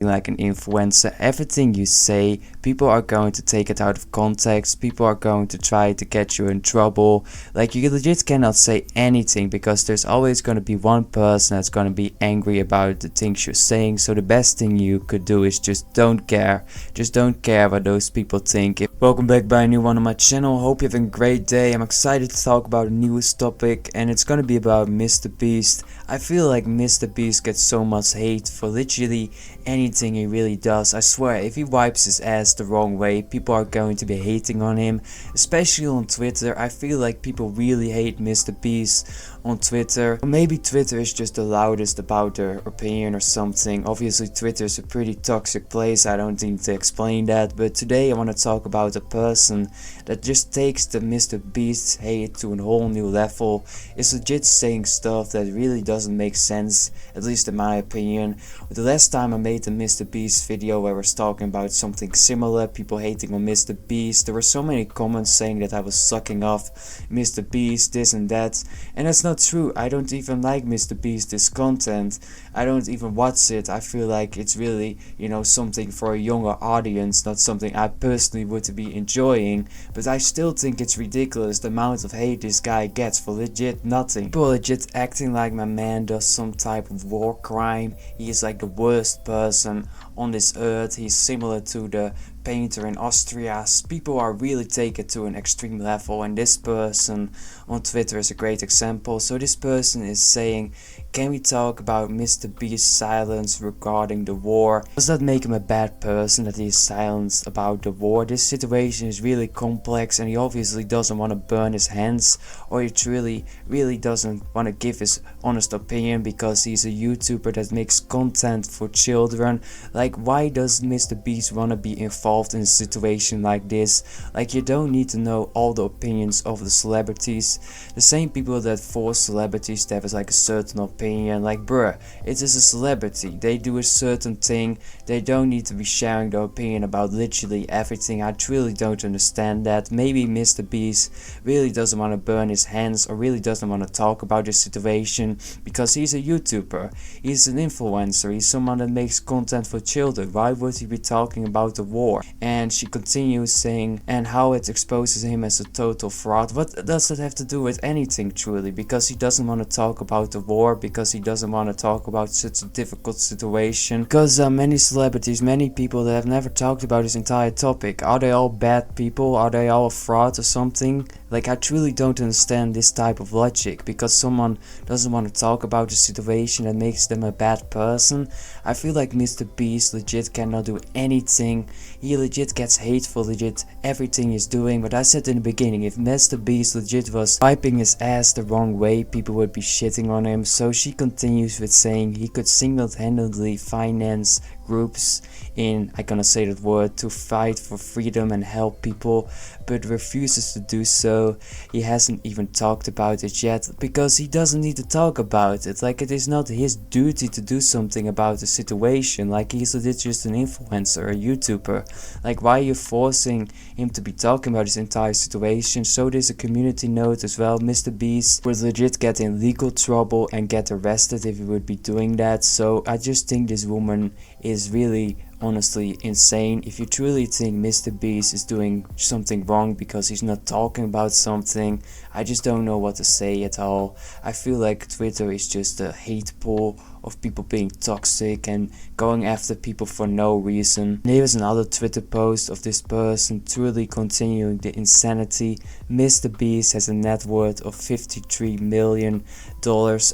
like an influencer. Everything you say, people are going to take it out of context. People are going to try to get you in trouble. Like, you legit cannot say anything because there's always going to be one person that's going to be angry about the things you're saying. So the best thing you could do is just don't care. Just don't care what those people think. Welcome back by a new one on my channel. Hope you're having a great day. I'm excited to talk about a newest topic, and it's going to be about MrBeast. I feel like MrBeast gets so much hate for literally anything he really does. I swear, if he wipes his ass the wrong way, people are going to be hating on him, especially on Twitter. I feel like people really hate MrBeast on Twitter. Or maybe Twitter is just the loudest about their opinion or something. Obviously Twitter is a pretty toxic place, I don't need to explain that, but today I want to talk about a person that just takes the MrBeast hate to a whole new level. Is legit saying stuff that really doesn't make sense, at least in my opinion. The last time I made the MrBeast video where I was talking about something similar, people hating on MrBeast, there were so many comments saying that I was sucking off MrBeast, this and that, and that's not true. I don't even like MrBeast's content. I don't even watch it. I feel like it's really, something for a younger audience, not something I personally would be enjoying, but I still think it's ridiculous the amount of hate this guy gets for legit nothing. People are legit acting like my man does some type of war crime. He is like the worst person on this earth. He's similar to the painter in Austria. People are really taking it to an extreme level, and this person on Twitter is a great example. So this person is saying, can we talk about MrBeast's silence regarding the war? Does that make him a bad person that he is silent about the war? This situation is really complex, and he obviously doesn't want to burn his hands, or he really doesn't want to give his honest opinion because he's a YouTuber that makes content for children. Like, why does MrBeast want to be involved in a situation like this? Like, you don't need to know all the opinions of the celebrities. The same people that force celebrities to have like a certain opinion, like, bruh, it is a celebrity, they do a certain thing, they don't need to be sharing their opinion about literally everything. I truly don't understand that. Maybe MrBeast really doesn't want to burn his hands, or really doesn't want to talk about this situation because he's a YouTuber, he's an influencer, he's someone that makes content for children. Why would he be talking about the war? And she continues saying, and how it exposes him as a total fraud. What does that have to do with anything truly? Because he doesn't want to talk about the war, because he doesn't want to talk about such a difficult situation, because many celebrities, many people that have never talked about this entire topic, are they all bad people? Are they all fraud or something? Like, I truly don't understand this type of logic. Because someone doesn't want to talk about the situation that makes them a bad person, I feel like MrBeast legit cannot do anything. He legit gets hate for legit everything he's doing. But I said in the beginning, if MrBeast legit was wiping his ass the wrong way, people would be shitting on him. So she continues with saying he could single-handedly finance groups in, I'm gonna say that word, to fight for freedom and help people, but refuses to do so. He hasn't even talked about it yet because he doesn't need to talk about it. Like, it is not his duty to do something about the situation. Like, he's legit just an influencer, a YouTuber. Like, why are you forcing him to be talking about this entire situation? So there's a community note as well. MrBeast would legit get in legal trouble and get arrested if he would be doing that. So I just think this woman is really honestly insane. If you truly think MrBeast is doing something wrong because he's not talking about something, I just don't know what to say at all. I feel like Twitter is just a hate pool of people being toxic and going after people for no reason. And here's another Twitter post of this person truly continuing the insanity. MrBeast has a net worth of $53 million.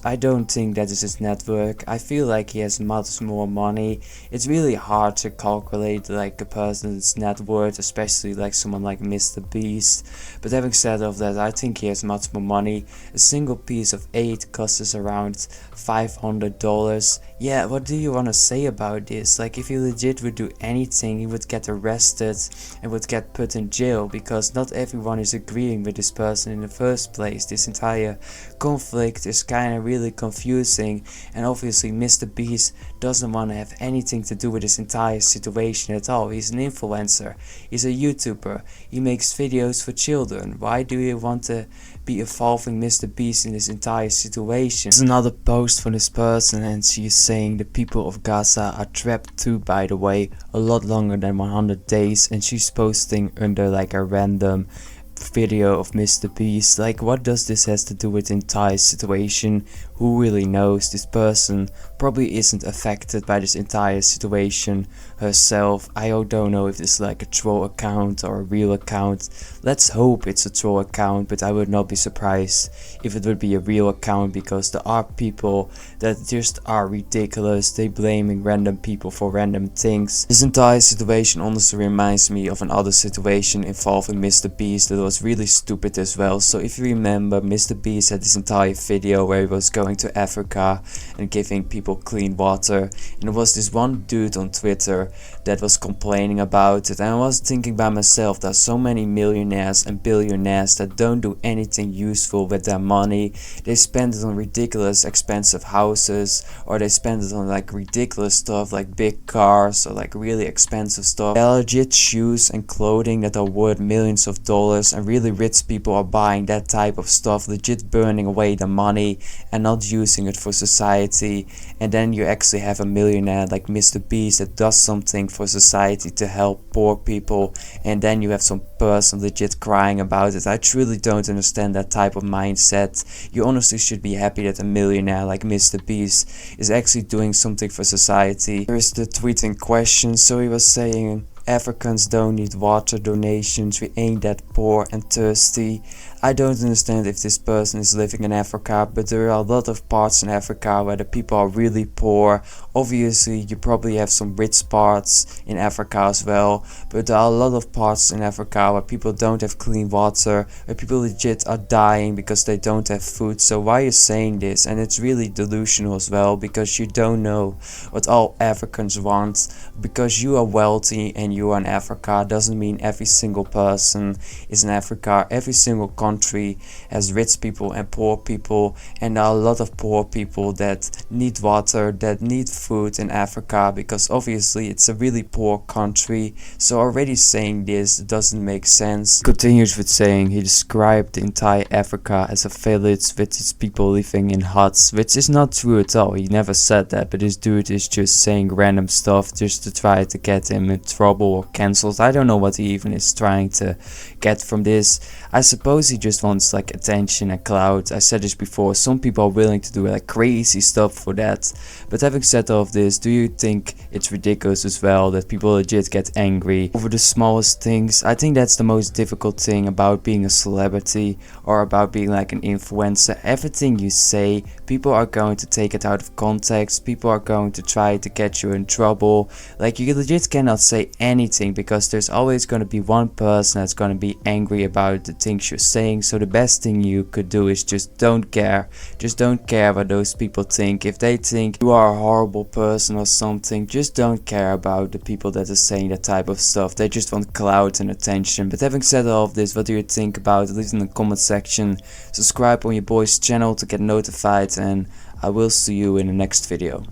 I don't think that is his net worth. I feel like he has much more money. It's really hard to calculate like a person's net worth, especially like someone like MrBeast. But having said all of that, I think he has much more money. A single piece of 8 costs around $500. Yeah, what do you want to say about this? Like, if he legit would do anything, he would get arrested and would get put in jail, because not everyone is agreeing with this person in the first place. This entire conflict is kind of really confusing, and obviously MrBeast doesn't want to have anything to do with this entire situation at all. He's an influencer, he's a YouTuber, he makes videos for children. Why do you want to be involving MrBeast in this entire situation. There's another post from this person, and she's saying the people of Gaza are trapped too, by the way, a lot longer than 100 days, and she's posting under like a random video of MrBeast. Like, what does this has to do with the entire situation? Who really knows? This person probably isn't affected by this entire situation herself. I don't know if this is like a troll account or a real account. Let's hope it's a troll account, but I would not be surprised if it would be a real account, because there are people that just are ridiculous. They blaming random people for random things. This entire situation honestly reminds me of another situation involving MrBeast that was really stupid as well. So if you remember, MrBeast had this entire video where he was going to Africa and giving people clean water, and there was this one dude on Twitter that was complaining about it, and I was thinking by myself, there's so many millionaires and billionaires that don't do anything useful with their money. They spend it on ridiculous expensive houses, or they spend it on like ridiculous stuff like big cars or like really expensive stuff. There are legit shoes and clothing that are worth millions of dollars, and really rich people are buying that type of stuff, legit burning away the money and not using it for society. And then you actually have a millionaire like MrBeast that does something for society to help poor people, and then you have some person legit crying about it. I truly don't understand that type of mindset. You honestly should be happy that a millionaire like MrBeast is actually doing something for society. Here is the tweet in question. So he was saying, Africans don't need water donations, we ain't that poor and thirsty. I don't understand if this person is living in Africa, but there are a lot of parts in Africa where the people are really poor. Obviously, you probably have some rich parts in Africa as well, but there are a lot of parts in Africa where people don't have clean water, where people legit are dying because they don't have food. So why are you saying this? And it's really delusional as well, because you don't know what all Africans want. Because you are wealthy and you are in Africa doesn't mean every single person is in Africa. Every single country has rich people and poor people, and there are a lot of poor people that need water, that need food in Africa, because obviously it's a really poor country. So already saying this doesn't make sense. Continues with saying he described the entire Africa as a village with its people living in huts, which is not true at all. He never said that, but this dude is just saying random stuff just to try to get him in trouble or cancelled. I don't know what he even is trying to get from this. I suppose he just wants like attention and clout. I said this before, some people are willing to do like crazy stuff for that. But having said all of this, do you think it's ridiculous as well that people legit get angry over the smallest things? I think that's the most difficult thing about being a celebrity or about being like an influencer. Everything you say, people are going to take it out of context. People are going to try to get you in trouble. Like, you legit cannot say anything, because there's always going to be one person that's going to be angry about the things you're saying. So the best thing you could do is just don't care. Just don't care what those people think. If they think you are a horrible person or something, just don't care about the people that are saying that type of stuff. They just want clout and attention. But having said all of this, what do you think about it? Leave it in the comment section. Subscribe on your boy's channel to get notified, and I will see you in the next video.